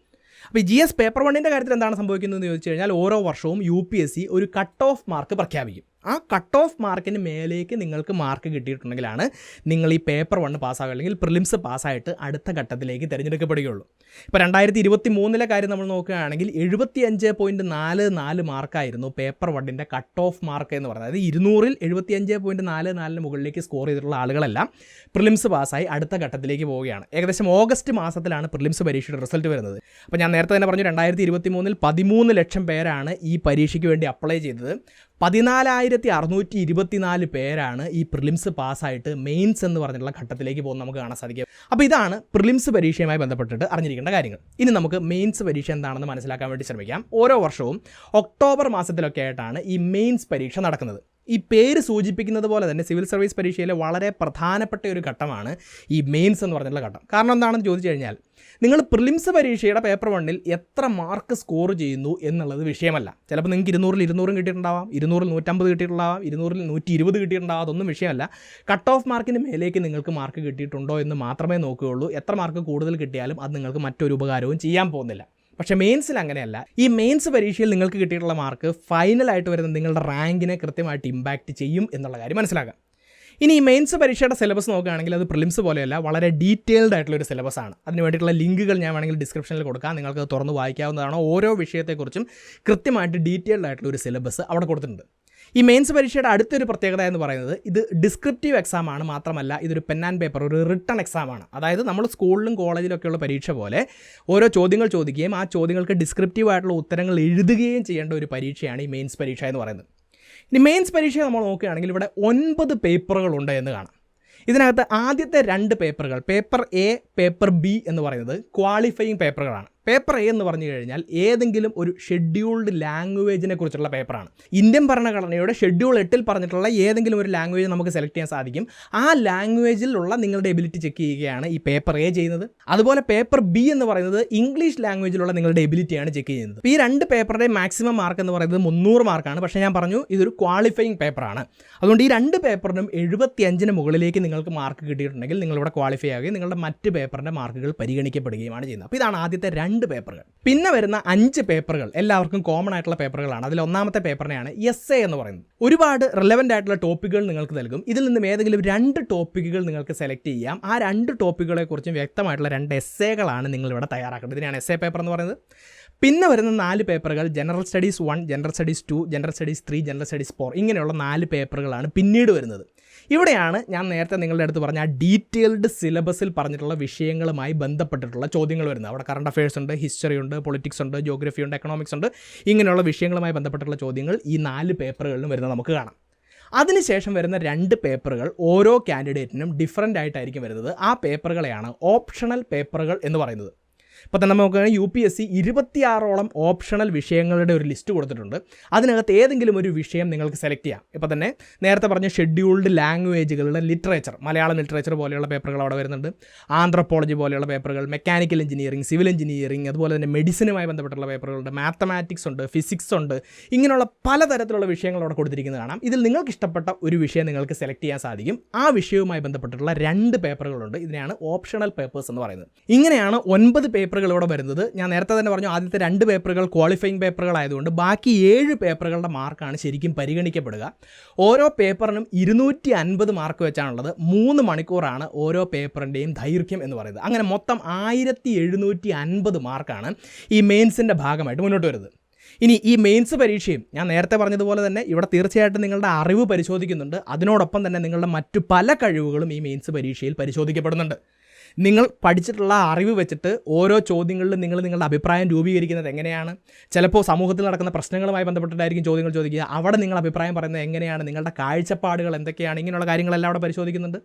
അപ്പോൾ ഈ GS പേപ്പർ 1ൻ്റെ കാര്യത്തിൽ എന്താണ് സംഭവിക്കുന്നതെന്ന് ചോദിച്ചു കഴിഞ്ഞാൽ ഓരോ വർഷവും UPSC ഒരു കട്ട് ഓഫ് മാർക്ക് പ്രഖ്യാപിക്കും. ആ കട്ട് ഓഫ് മാർക്കിന് മേലേക്ക് നിങ്ങൾക്ക് മാർക്ക് കിട്ടിയിട്ടുണ്ടെങ്കിലാണ് നിങ്ങൾ ഈ പേപ്പർ 1 പാസ്സാകുക അല്ലെങ്കിൽ പ്രിലിംസ് പാസ്സായിട്ട് അടുത്ത ഘട്ടത്തിലേക്ക് തിരഞ്ഞെടുക്കപ്പെടുകയുള്ളൂ. ഇപ്പോൾ 2023 കാര്യം നമ്മൾ നോക്കുകയാണെങ്കിൽ 75.44 മാർക്കായിരുന്നു പേപ്പർ 1ൻ്റെ കട്ട് ഓഫ് മാർക്ക് എന്ന് പറയുന്നത്. അതായത് 200-ൽ 75.44 മുകളിലേക്ക് സ്കോർ ചെയ്തിട്ടുള്ള ആളുകളെല്ലാം പ്രിലിംസ് പാസ്സായി അടുത്ത ഘട്ടത്തിലേക്ക് പോവുകയാണ്. ഏകദേശം ഓഗസ്റ്റ് മാസത്തിലാണ് പ്രിലിംസ് പരീക്ഷയുടെ റിസൾട്ട് വരുന്നത്. അപ്പോൾ ഞാൻ നേരത്തെ തന്നെ പറഞ്ഞു 2023-ൽ 13 ലക്ഷം പേരാണ് ഈ പരീക്ഷയ്ക്ക് വേണ്ടി അപ്ലൈ ചെയ്തത്. 14,624 പേരാണ് ഈ പ്രിലിംസ് പാസ്സായിട്ട് മെയിൻസ് എന്ന് പറഞ്ഞിട്ടുള്ള ഘട്ടത്തിലേക്ക് പോകുന്നത് നമുക്ക് കാണാൻ സാധിക്കും. അപ്പോൾ ഇതാണ് പ്രിലിംസ് പരീക്ഷയുമായി ബന്ധപ്പെട്ടിട്ട് അറിഞ്ഞിരിക്കേണ്ട കാര്യങ്ങൾ. ഇനി നമുക്ക് മെയിൻസ് പരീക്ഷ എന്താണെന്ന് മനസ്സിലാക്കാൻ വേണ്ടി ശ്രമിക്കാം. ഓരോ വർഷവും ഒക്ടോബർ മാസത്തിലൊക്കെ ആയിട്ടാണ് ഈ മെയിൻസ് പരീക്ഷ നടക്കുന്നത്. ഈ പേര് സൂചിപ്പിക്കുന്നത് പോലെ തന്നെ സിവിൽ സർവീസ് പരീക്ഷയിലെ വളരെ പ്രധാനപ്പെട്ട ഒരു ഘട്ടമാണ് ഈ മെയിൻസ് എന്ന് പറഞ്ഞിട്ടുള്ള ഘട്ടം. കാരണം എന്താണെന്ന് ചോദിച്ചു കഴിഞ്ഞാൽ നിങ്ങൾ പ്രിലിംസ് പരീക്ഷയുടെ പേപ്പർ 1-ൽ എത്ര മാർക്ക് സ്കോർ ചെയ്യുന്നു എന്നുള്ളത് വിഷയമല്ല. ചിലപ്പോൾ നിങ്ങൾക്ക് 200-ൽ 200 കിട്ടിയിട്ടുണ്ടാവാം, 200-ൽ 150 കിട്ടിയിട്ടുണ്ടാവാം, 200-ൽ 120 കിട്ടിയിട്ടുണ്ടാവാം. അതൊന്നും വിഷയമല്ല. കട്ട് ഓഫ് മാർക്കിന് മേലേക്ക് നിങ്ങൾക്ക് മാർക്ക് കിട്ടിയിട്ടുണ്ടോ എന്ന് മാത്രമേ നോക്കുകയുള്ളൂ. എത്ര മാർക്ക് കൂടുതൽ കിട്ടിയാലും അത് നിങ്ങൾക്ക് മറ്റൊരു ഉപകാരവും ചെയ്യാൻ പോകുന്നില്ല. പക്ഷേ മെയിൻസിൽ അങ്ങനെയല്ല. ഈ മെയിൻസ് പരീക്ഷയിൽ നിങ്ങൾക്ക് കിട്ടിയിട്ടുള്ള മാർക്ക് ഫൈനലായിട്ട് വരുന്ന നിങ്ങളുടെ റാങ്കിനെ കൃത്യമായിട്ട് ഇമ്പാക്റ്റ് ചെയ്യും എന്നുള്ള കാര്യം മനസ്സിലാക്കാം. ഇനി ഈ മെയിൻസ് പരീക്ഷയുടെ സിലബസ് നോക്കുകയാണെങ്കിൽ അത് പ്രിലിംസ് പോലെയല്ല, വളരെ ഡീറ്റെയിൽഡ് ആയിട്ടുള്ളൊരു സിലബസാണ്. അതിന് വേണ്ടിയിട്ടുള്ള ലിങ്കുകൾ ഞാൻ വേണമെങ്കിൽ ഡിസ്ക്രിപ്ഷനിൽ കൊടുക്കാം, നിങ്ങൾക്ക് തുറന്ന് വായിക്കാവുന്നതാണ്. ഓരോ വിഷയത്തെക്കുറിച്ചും കൃത്യമായിട്ട് ഡീറ്റെയിൽഡ് ആയിട്ടുള്ള ഒരു സിലബസ് അവിടെ കൊടുത്തിട്ടുണ്ട്. ഈ മെയിൻസ് പരീക്ഷയുടെ അടുത്തൊരു പ്രത്യേകത എന്ന് പറയുന്നത് ഇത് ഡിസ്ക്രിപ്റ്റീവ് എക്സാം ആണ്. മാത്രമല്ല ഇതൊരു പെൻ ആൻഡ് പേപ്പർ, ഒരു റിട്ടൺ എക്സാമാണ്. അതായത് നമ്മൾ സ്കൂളിലും കോളേജിലൊക്കെയുള്ള പരീക്ഷ പോലെ ഓരോ ചോദ്യങ്ങൾ ചോദിക്കുകയും ആ ചോദ്യങ്ങൾക്ക് ഡിസ്ക്രിപ്റ്റീവ് ആയിട്ടുള്ള ഉത്തരങ്ങൾ എഴുതുകയും ചെയ്യേണ്ട ഒരു പരീക്ഷയാണ് ഈ മെയിൻസ് പരീക്ഷ എന്ന് പറയുന്നത്. ഇനി മെയിൻസ് പരീക്ഷ നമ്മൾ നോക്കുകയാണെങ്കിൽ ഇവിടെ 9 പേപ്പറുകളുണ്ട് എന്ന് കാണാം. ഇതിനകത്ത് ആദ്യത്തെ 2 പേപ്പറുകൾ, പേപ്പർ എ, പേപ്പർ ബി എന്ന് പറയുന്നത് ക്വാളിഫയിങ് പേപ്പറുകളാണ്. പേപ്പർ എ എന്ന് പറഞ്ഞു കഴിഞ്ഞാൽ ഏതെങ്കിലും ഒരു ഷെഡ്യൂൾഡ് ലാംഗ്വേജിനെ കുറിച്ചുള്ള പേപ്പറാണ്. ഇന്ത്യൻ ഭരണഘടനയുടെ ഷെഡ്യൂൾ 8-ൽ പറഞ്ഞിട്ടുള്ള ഏതെങ്കിലും ഒരു ലാംഗ്വേജ് നമുക്ക് സെലക്ട് ചെയ്യാൻ സാധിക്കും. ആ ലാംഗ്വേജിലുള്ള നിങ്ങളുടെ എബിലിറ്റി ചെക്ക് ചെയ്യുകയാണ് ഈ പേപ്പർ എ ചെയ്യുന്നത്. അതുപോലെ പേപ്പർ ബി എന്ന് പറയുന്നത് ഇംഗ്ലീഷ് ലാംഗ്വേജിലുള്ള നിങ്ങളുടെ എബിലിറ്റിയാണ് ചെക്ക് ചെയ്യുന്നത്. ഈ 2 പേപ്പറുടെ മാക്സിമം മാർക്ക് എന്ന് പറയുന്നത് 300 മാർക്കാണ്. പക്ഷേ ഞാൻ പറഞ്ഞു ഇതൊരു ക്വാളിഫയിങ് പേപ്പറാണ്. അതുകൊണ്ട് ഈ 2 പേപ്പറിനും 75-ന് മുകളിലേക്ക് നിങ്ങൾക്ക് മാർക്ക് കിട്ടിയിട്ടുണ്ടെങ്കിൽ നിങ്ങളിവിടെ ക്വാളിഫൈ ആവുകയും നിങ്ങളുടെ മറ്റ് പേപ്പറിൻ്റെ മാർക്കുകൾ പരിഗണിക്കപ്പെടുകയുമാണ് ചെയ്യുന്നത്. അപ്പോൾ ഇതാണ് ആദ്യത്തെ 2 പേപ്പറുകൾ. പിന്നെ വരുന്ന 5 പേപ്പറുകൾ എല്ലാവർക്കും കോമൺ ആയിട്ടുള്ള പേപ്പറുകളാണ്. അതിൽ ഒന്നാമത്തെ പേപ്പറിനെയാണ് എസ്സേ എന്ന് പറയുന്നത്. ഒരുപാട് റിലവൻ്റ് ആയിട്ടുള്ള ടോപ്പിക്കുകൾ നിങ്ങൾക്ക് നൽകും. ഇതിൽ നിന്നും ഏതെങ്കിലും 2 ടോപ്പിക്കുകൾ നിങ്ങൾക്ക് സെലക്ട് ചെയ്യാം. ആ 2 ടോപ്പിക്കുകളെ കുറിച്ചും വ്യക്തമായിട്ടുള്ള 2 എസ്സേകളാണ് നിങ്ങളിവിടെ തയ്യാറാക്കേണ്ടത്. ഇതിനാണ് എസ്സേ പേപ്പർ എന്ന് പറയുന്നത്. പിന്നെ വരുന്ന 4 പേപ്പറുകൾ general studies 1, general studies 2, general studies 3, general studies 4 ഇങ്ങനെയുള്ള 4 പേപ്പറുകളാണ് പിന്നീട് വരുന്നത്. ഇവിടെയാണ് ഞാൻ നേരത്തെ നിങ്ങളുടെ അടുത്ത് പറഞ്ഞ ആ ഡീറ്റെയിൽഡ് സിലബസിൽ പറഞ്ഞിട്ടുള്ള വിഷയങ്ങളുമായി ബന്ധപ്പെട്ടിട്ടുള്ള ചോദ്യങ്ങൾ വരുന്നത്. അവിടെ കറണ്ട് അഫയേഴ്സ് ഉണ്ട്, ഹിസ്റ്ററി ഉണ്ട്, പൊളിറ്റിക്സ് ഉണ്ട്, ജോഗ്രഫി ഉണ്ട്, എക്കണോമിക്സ് ഉണ്ട്. ഇങ്ങനെയുള്ള വിഷയങ്ങളുമായി ബന്ധപ്പെട്ടുള്ള ചോദ്യങ്ങൾ ഈ 4 പേപ്പറുകളിലും വരുന്നത് നമുക്ക് കാണാം. അതിനുശേഷം വരുന്ന 2 പേപ്പറുകൾ ഓരോ കാൻഡിഡേറ്റിനും ഡിഫറൻ്റ് ആയിട്ടായിരിക്കും വരുന്നത്. ആ പേപ്പറുകളെയാണ് ഓപ്ഷണൽ പേപ്പറുകൾ എന്ന് പറയുന്നത്. ഇപ്പോൾ തന്നെ നോക്കുകയാണെങ്കിൽ UPSC 26ഓളം ഓപ്ഷണൽ വിഷയങ്ങളുടെ ഒരു ലിസ്റ്റ് കൊടുത്തിട്ടുണ്ട്. അതിനകത്ത് ഏതെങ്കിലും ഒരു വിഷയം നിങ്ങൾക്ക് സെലക്ട് ചെയ്യാം. ഇപ്പോൾ തന്നെ നേരത്തെ പറഞ്ഞ ഷെഡ്യൂൾഡ് ലാംഗ്വേജുകളുടെ ലിറ്ററേച്ചർ, മലയാളം ലിറ്ററേച്ചർ പോലെയുള്ള പേപ്പറുകൾ അവിടെ വരുന്നുണ്ട്. ആന്ത്രപ്പോളജി പോലെയുള്ള പേപ്പറുകൾ, മെക്കാനിക്കൽ എഞ്ചിനീയറിംഗ്, സിവിൽ എഞ്ചിനീയറിംഗ്, അതുപോലെ തന്നെ മെഡിസിനുമായി ബന്ധപ്പെട്ടുള്ള പേപ്പറുകളുണ്ട്, മാത്തമാറ്റിക്സ് ഉണ്ട്, ഫിസിക്സ് ഉണ്ട്. ഇങ്ങനെയുള്ള പലതരത്തിലുള്ള വിഷയങ്ങൾ അവിടെ കൊടുത്തിരിക്കുന്നത് കാണാം. ഇതിൽ നിങ്ങൾക്ക് ഇഷ്ടപ്പെട്ട ഒരു വിഷയം നിങ്ങൾക്ക് സെലക്ട് ചെയ്യാൻ സാധിക്കും. ആ വിഷയവുമായി ബന്ധപ്പെട്ടിട്ടുള്ള 2 പേപ്പറുകളുണ്ട്. ഇതിനെയാണ് ഓപ്ഷണൽ പേപ്പേഴ്സ് എന്ന് പറയുന്നത്. ഇങ്ങനെയാണ് 9 പേപ്പറുകൾ ഇവിടെ വരുന്നത്. ഞാൻ നേരത്തെ തന്നെ പറഞ്ഞു ആദ്യത്തെ 2 പേപ്പറുകൾ ക്വാളിഫയിങ് പേപ്പറുകളായതുകൊണ്ട് ബാക്കി 7 പേപ്പറുകളുടെ മാർക്കാണ് ശരിക്കും പരിഗണിക്കപ്പെടുക. ഓരോ പേപ്പറിനും 250 മാർക്ക് വെച്ചാണുള്ളത്. 3 മണിക്കൂറാണ് ഓരോ പേപ്പറിൻ്റെയും ദൈർഘ്യം എന്ന് പറയുന്നത്. അങ്ങനെ മൊത്തം 1750 മാർക്കാണ് ഈ മെയിൻസിൻ്റെ ഭാഗമായിട്ട് മുന്നോട്ട് വരുന്നത്. ഇനി ഈ മെയിൻസ് പരീക്ഷയും ഞാൻ നേരത്തെ പറഞ്ഞതുപോലെ തന്നെ ഇവിടെ തീർച്ചയായിട്ടും നിങ്ങളുടെ അറിവ് പരിശോധിക്കുന്നുണ്ട്. അതിനോടൊപ്പം തന്നെ നിങ്ങളുടെ മറ്റു പല കഴിവുകളും ഈ മെയിൻസ് പരീക്ഷയിൽ പരിശോധിക്കപ്പെടുന്നുണ്ട്. നിങ്ങൾ പഠിച്ചിട്ടുള്ള അറിവ് വെച്ചിട്ട് ഓരോ ചോദ്യങ്ങളിലും നിങ്ങൾ നിങ്ങളുടെ അഭിപ്രായം രൂപീകരിക്കുന്നത് എങ്ങനെയാണ്? ചിലപ്പോൾ സമൂഹത്തിൽ നടക്കുന്ന പ്രശ്നങ്ങളുമായി ബന്ധപ്പെട്ടിട്ടായിരിക്കും ചോദ്യങ്ങൾ ചോദിക്കുക. അവിടെ നിങ്ങൾ അഭിപ്രായം പറയുന്നത് എങ്ങനെയാണ്? നിങ്ങളുടെ കാഴ്ചപ്പാടുകൾ എന്തൊക്കെയാണ്? ഇങ്ങനെയുള്ള കാര്യങ്ങളെല്ലാം അവിടെ പരിശോധിക്കുന്നുണ്ട്.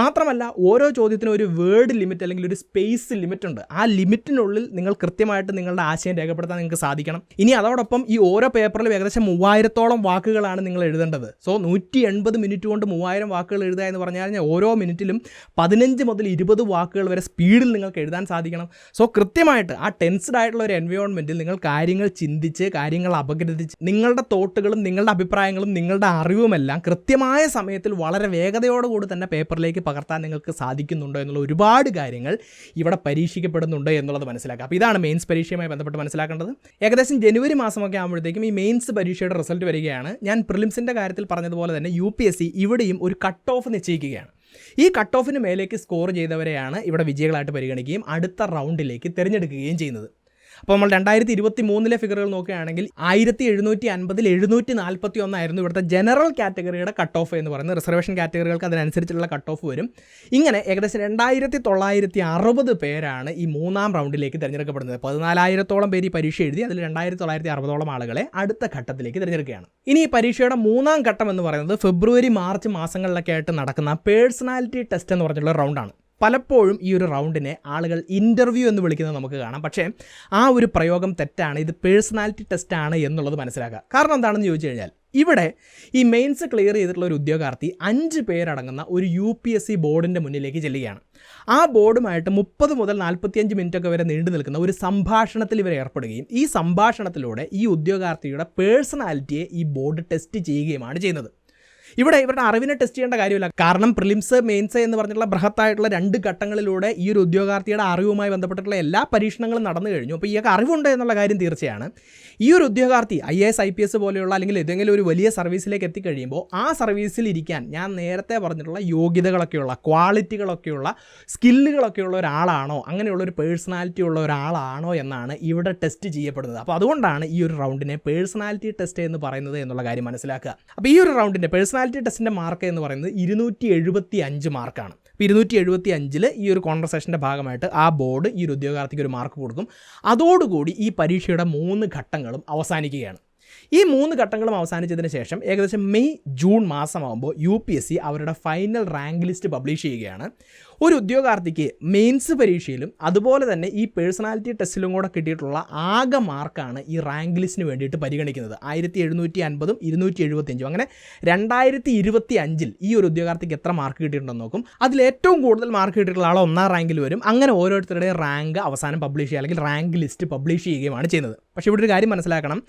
മാത്രമല്ല ഓരോ ചോദ്യത്തിനും ഒരു വേർഡ് ലിമിറ്റ് അല്ലെങ്കിൽ ഒരു സ്പേസ് ലിമിറ്റ് ഉണ്ട്. ആ ലിമിറ്റിനുള്ളിൽ നിങ്ങൾ കൃത്യമായിട്ട് നിങ്ങളുടെ ആശയം രേഖപ്പെടുത്താൻ നിങ്ങൾക്ക് സാധിക്കണം. ഇനി അതോടൊപ്പം ഈ ഓരോ പേപ്പറിലും ഏകദേശം 3000-ഓളം വാക്കുകളാണ് നിങ്ങൾ എഴുതേണ്ടത്. സോ 180 മിനിറ്റ് കൊണ്ട് 3000 വാക്കുകൾ എഴുതുക എന്ന് പറഞ്ഞാൽ ഓരോ മിനിറ്റിലും 15 മുതൽ 20 വാക്കുകൾ വരെ സ്പീഡിൽ നിങ്ങൾക്ക് എഴുതാൻ സാധിക്കണം. സോ കൃത്യമായിട്ട് ആ ടെൻസ്ഡ് ആയിട്ടുള്ള ഒരു എൻവയോൺമെൻറ്റിൽ നിങ്ങൾ കാര്യങ്ങൾ ചിന്തിച്ച്, കാര്യങ്ങൾ അപഗ്രഥിച്ച്, നിങ്ങളുടെ തോട്ടുകളും നിങ്ങളുടെ അഭിപ്രായങ്ങളും നിങ്ങളുടെ അറിവുമെല്ലാം കൃത്യമായ സമയത്തിൽ വളരെ വേഗതയോടുകൂടി തന്നെ പേപ്പറിലേക്ക് പകർത്താൻ നിങ്ങൾക്ക് സാധിക്കുന്നുണ്ടോ എന്നുള്ള ഒരുപാട് കാര്യങ്ങൾ ഇവിടെ പരീക്ഷിക്കപ്പെടുന്നുണ്ട് എന്നുള്ളത് മനസ്സിലാക്കുക. അപ്പോൾ ഇതാണ് മെയിൻസ് പരീക്ഷയുമായി ബന്ധപ്പെട്ട് മനസ്സിലാക്കേണ്ടത്. ഏകദേശം ജനുവരി മാസമൊക്കെ ആകുമ്പോഴത്തേക്കും ഈ മെയിൻസ് പരീക്ഷയുടെ റിസൾട്ട് വരികയാണ്. ഞാൻ പ്രിലിംസിൻ്റെ കാര്യത്തിൽ പറഞ്ഞതുപോലെ തന്നെ UPSC ഇവിടെയും ഒരു കട്ട് ഓഫ് നിശ്ചയിക്കുകയാണ്. ഈ കട്ട് ഓഫിന് മേലേക്ക് സ്കോർ ചെയ്തവരെയാണ് ഇവിടെ വിജയികളായിട്ട് പരിഗണിക്കുകയും അടുത്ത റൗണ്ടിലേക്ക് തിരഞ്ഞെടുക്കുകയും ചെയ്യുന്നത്. അപ്പോൾ നമ്മൾ 2023 ഫിഗറുകൾ നോക്കുകയാണെങ്കിൽ 1750-ൽ 741 ആയിരുന്നു ഇവിടുത്തെ ജനറൽ കാറ്റഗറിയുടെ കട്ട് ഓഫ് എന്ന് പറയുന്നത്. റിസർവേഷൻ കാറ്റഗറികൾക്ക് അതിനനുസരിച്ചുള്ള കട്ട് ഓഫ് വരും. ഇങ്ങനെ ഏകദേശം 2960 പേരാണ് ഈ 3-ാം റൗണ്ടിലേക്ക് തിരഞ്ഞെടുക്കപ്പെടുന്നത്. 14,000-ഓളം പേര് ഈ പരീക്ഷ എഴുതി. അതിൽ 2960-ഓളം ആളുകളെ അടുത്ത ഘട്ടത്തിലേക്ക് തിരഞ്ഞെടുക്കുകയാണ്. ഇനി ഈ പരീക്ഷയുടെ 3-ാം ഘട്ടം എന്ന് പറയുന്നത് ഫെബ്രുവരി മാർച്ച് മാസങ്ങളിലൊക്കെ ആയിട്ട് നടക്കുന്ന പേഴ്സണാലിറ്റി ടെസ്റ്റ് എന്ന് പറഞ്ഞിട്ടുള്ള റൗണ്ടാണ്. പലപ്പോഴും ഈ ഒരു റൗണ്ടിനെ ആളുകൾ ഇൻ്റർവ്യൂ എന്ന് വിളിക്കുന്നത് നമുക്ക് കാണാം. പക്ഷേ ആ ഒരു പ്രയോഗം തെറ്റാണ്. ഇത് പേഴ്സണാലിറ്റി ടെസ്റ്റാണ് എന്നുള്ളത് മനസ്സിലാക്കുക. കാരണം എന്താണെന്ന് ചോദിച്ചു കഴിഞ്ഞാൽ ഇവിടെ ഈ മെയിൻസ് ക്ലിയർ ചെയ്തിട്ടുള്ള ഒരു ഉദ്യോഗാർത്ഥി 5 പേരടങ്ങുന്ന ഒരു UPSC ബോർഡിൻ്റെ മുന്നിലേക്ക് ചെല്ലുകയാണ്. ആ ബോർഡുമായിട്ട് 30 മുതൽ 45 മിനിറ്റൊക്കെ വരെ നീണ്ടു നിൽക്കുന്ന ഒരു സംഭാഷണത്തിൽ ഇവർ ഏർപ്പെടുകയും ഈ സംഭാഷണത്തിലൂടെ ഈ ഉദ്യോഗാർത്ഥിയുടെ പേഴ്സണാലിറ്റിയെ ഈ ബോർഡ് ടെസ്റ്റ് ചെയ്യുകയുമാണ് ചെയ്യുന്നത്. ഇവിടെ ഇവരുടെ അറിവിനെ ടെസ്റ്റ് ചെയ്യേണ്ട കാര്യമില്ല. കാരണം പ്രിലിംസ്, മെയിൻസ് എന്ന് പറഞ്ഞിട്ടുള്ള ബൃഹത്തായിട്ടുള്ള 2 ഘട്ടങ്ങളിലൂടെ ഈ ഒരു ഉദ്യോഗാർത്ഥിയുടെ അറിവുമായി ബന്ധപ്പെട്ടിട്ടുള്ള എല്ലാ പരീക്ഷണങ്ങളും നടന്നു കഴിഞ്ഞു. അപ്പോൾ ഇയാൾക്ക് അറിവുണ്ട് എന്നുള്ള കാര്യം തീർച്ചയാണ്. ഈ ഒരു ഉദ്യോഗാർത്ഥി IAS IPS പോലെയുള്ള അല്ലെങ്കിൽ ഏതെങ്കിലും ഒരു വലിയ സർവീസിലേക്ക് എത്തിക്കഴിയുമ്പോൾ ആ സർവീസിൽ ഇരിക്കാൻ ഞാൻ നേരത്തെ പറഞ്ഞിട്ടുള്ള യോഗ്യതകളൊക്കെയുള്ള, ക്വാളിറ്റികളൊക്കെയുള്ള, സ്കില്ലുകളൊക്കെയുള്ള ഒരാളാണോ, അങ്ങനെയുള്ള ഒരു പേഴ്സണാലിറ്റി ഉള്ള ഒരാളാണോ എന്നാണ് ഇവിടെ ടെസ്റ്റ് ചെയ്യപ്പെടുന്നത്. അപ്പോൾ അതുകൊണ്ടാണ് ഈ ഒരു റൗണ്ടിനെ പേഴ്സണാലിറ്റി ടെസ്റ്റ് എന്ന് പറയുന്നത് എന്നുള്ള കാര്യം മനസ്സിലാക്കുക. അപ്പോൾ ഈ ഒരു റൗണ്ടിൻ്റെ പേഴ്സണാലിറ്റി ടെസ്റ്റിൻ്റെ മാർക്ക് എന്ന് പറയുന്നത് 275 മാർക്കാണ്. അപ്പോൾ 275 ഈ ഒരു കോൺവെർസേഷൻ്റെ ഭാഗമായിട്ട് ആ ബോർഡ് ഈ ഒരു ഉദ്യോഗാർത്ഥിക്ക് ഒരു മാർക്ക് കൊടുക്കും. അതോടുകൂടി ഈ പരീക്ഷയുടെ 3 ഘട്ടങ്ങളും അവസാനിക്കുകയാണ്. ഈ 3 ഘട്ടങ്ങളും അവസാനിച്ചതിന് ശേഷം ഏകദേശം മെയ് ജൂൺ മാസമാകുമ്പോൾ UPSC അവരുടെ ഫൈനൽ റാങ്ക് ലിസ്റ്റ് പബ്ലിഷ് ചെയ്യുകയാണ്. ഒരു ഉദ്യോഗാർത്ഥിക്ക് മെയിൻസ് പരീക്ഷയിലും അതുപോലെ തന്നെ ഈ പേഴ്സണാലിറ്റി ടെസ്റ്റിലും കൂടെ കിട്ടിയിട്ടുള്ള ആകെ മാർക്കാണ് ഈ റാങ്ക് ലിസ്റ്റിന് വേണ്ടിയിട്ട് പരിഗണിക്കുന്നത്. 1750 275 അങ്ങനെ 2025 ഈ ഒരു ഉദ്യോഗാർത്ഥിക്ക് എത്ര മാർക്ക് കിട്ടിയിട്ടുണ്ടെന്ന് നോക്കും. അതിൽ ഏറ്റവും കൂടുതൽ മാർക്ക് കിട്ടിയിട്ടുള്ള ആൾ 1ാം റാങ്കിൽ വരും. അങ്ങനെ ഓരോരുത്തരുടെയും റാങ്ക് അവസാനം പബ്ലിഷ് ചെയ്യുക അല്ലെങ്കിൽ റാങ്ക് ലിസ്റ്റ് പബ്ലിഷ് ചെയ്യുകയാണ് ചെയ്യുന്നത്. പക്ഷേ ഇവിടെ ഒരു കാര്യം മനസ്സിലാക്കണം,